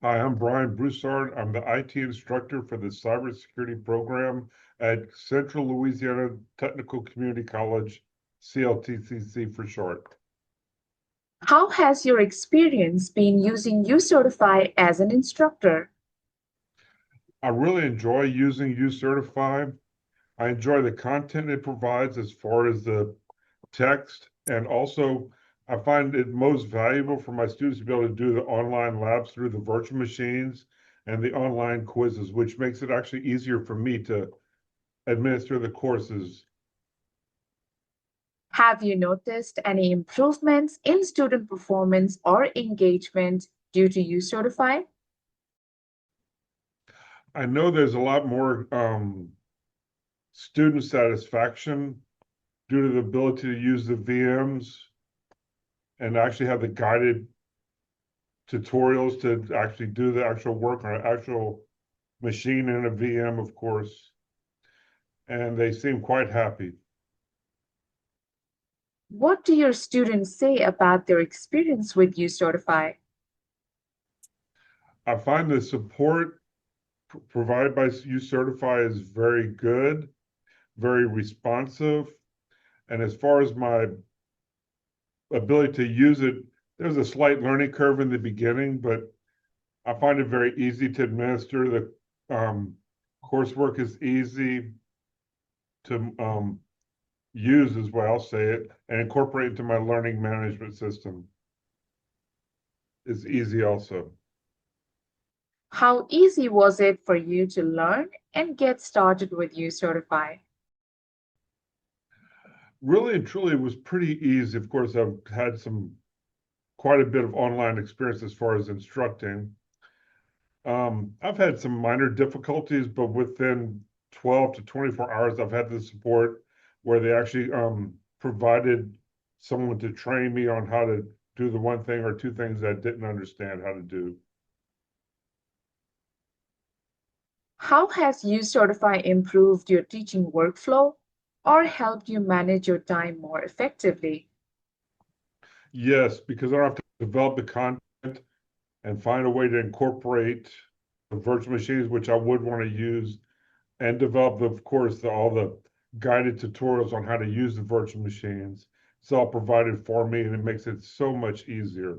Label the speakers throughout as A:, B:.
A: Hi, I'm Bryan Broussard. I'm the IT instructor for the cybersecurity program at Central Louisiana Technical Community College, CLTCC for short.
B: How has your experience been using uCertify as an instructor?
A: I really enjoy using uCertify. I enjoy the content it provides as far as the text, and also I find it most valuable for my students to be able to do the online labs through the virtual machines and the online quizzes, which makes it actually easier for me to administer the courses.
B: Have you noticed any improvements in student performance or engagement due to uCertify?
A: I know there's a lot more student satisfaction due to the ability to use the VMs and actually have the guided tutorials to actually do the actual work on an actual machine in a VM, of course. And they seem quite happy.
B: What do your students say about their experience with uCertify?
A: I find the support provided by uCertify is very good, very responsive. And as far as my ability to use it, there's a slight learning curve in the beginning, but I find it very easy to administer. The coursework is easy to use, is what I'll say it, and incorporate into my learning management system is easy also.
B: How easy was it for you to learn and get started with uCertify?
A: Really and truly, it was pretty easy. Of course, I've had quite a bit of online experience as far as instructing. I've had some minor difficulties, but within 12 to 24 hours, I've had the support where they actually provided someone to train me on how to do the one thing or two things that I didn't understand how to do.
B: How has uCertify improved your teaching workflow or helped you manage your time more effectively?
A: Yes, because I don't have to develop the content and find a way to incorporate the virtual machines, which I would want to use, and develop, of course, all the guided tutorials on how to use the virtual machines. It's all provided for me, and it makes it so much easier.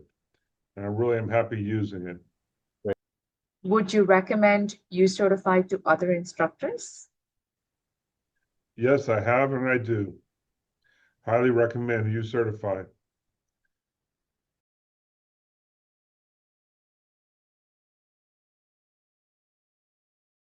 A: And I really am happy using it.
B: Would you recommend uCertify to other instructors?
A: Yes, I have, and I do. Highly recommend uCertify.